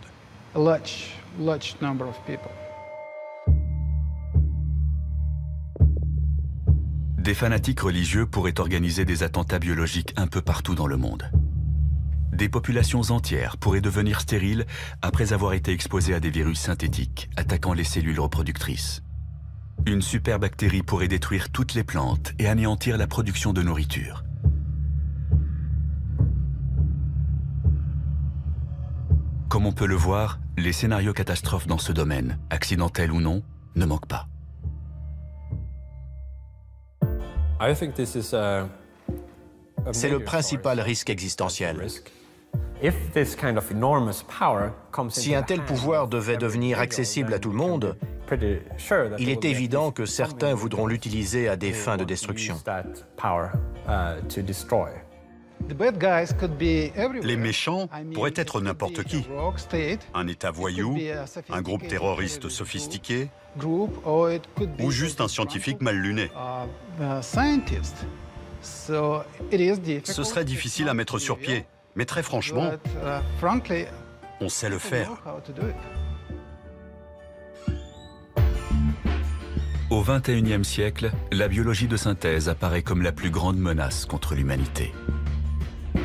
Des fanatiques religieux pourraient organiser des attentats biologiques un peu partout dans le monde. Des populations entières pourraient devenir stériles après avoir été exposées à des virus synthétiques attaquant les cellules reproductrices. Une superbactérie pourrait détruire toutes les plantes et anéantir la production de nourriture. Comme on peut le voir, les scénarios catastrophes dans ce domaine, accidentels ou non, ne manquent pas.
C'est le principal risque existentiel. Si un tel pouvoir devait devenir accessible à tout le monde, il est évident que certains voudront l'utiliser à des fins de destruction.
Les méchants pourraient être n'importe qui. Un État voyou, un groupe terroriste sophistiqué, ou juste un scientifique mal luné. Ce serait difficile à mettre sur pied, mais très franchement, on sait le faire.
Au XXIe siècle, la biologie de synthèse apparaît comme la plus grande menace contre l'humanité.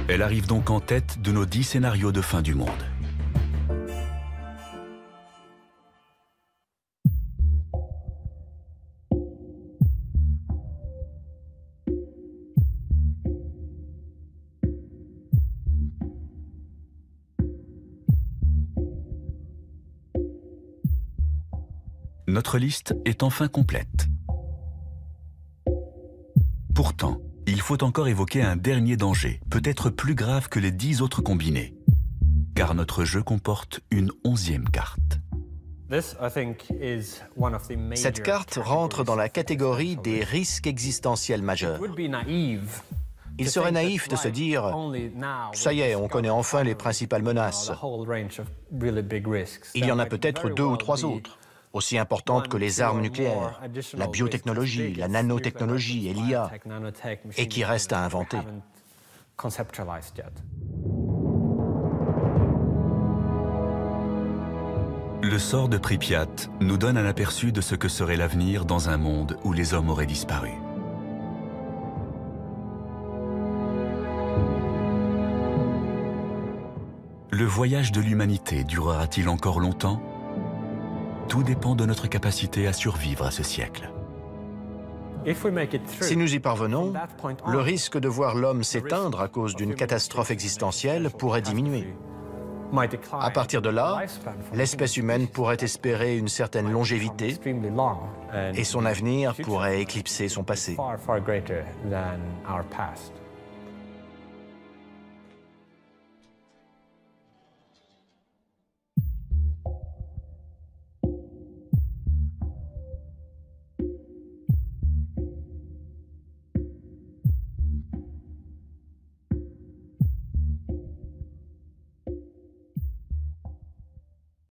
Elle arrive donc en tête de nos 10 scénarios de fin du monde. Notre liste est enfin complète. Pourtant, il faut encore évoquer un dernier danger, peut-être plus grave que les 10 autres combinés. Car notre jeu comporte une 11e carte.
Cette carte rentre dans la catégorie des risques existentiels majeurs. Il serait naïf de se dire « ça y est, on connaît enfin les principales menaces ». Il y en a peut-être 2 ou 3 autres, aussi importantes que les armes nucléaires, la biotechnologie, la nanotechnologie et l'IA, et qui restent à inventer.
Le sort de Pripyat nous donne un aperçu de ce que serait l'avenir dans un monde où les hommes auraient disparu. Le voyage de l'humanité durera-t-il encore longtemps ? Tout dépend de notre capacité à survivre à ce siècle.
Si nous y parvenons, le risque de voir l'homme s'éteindre à cause d'une catastrophe existentielle pourrait diminuer. À partir de là, l'espèce humaine pourrait espérer une certaine longévité et son avenir pourrait éclipser son passé.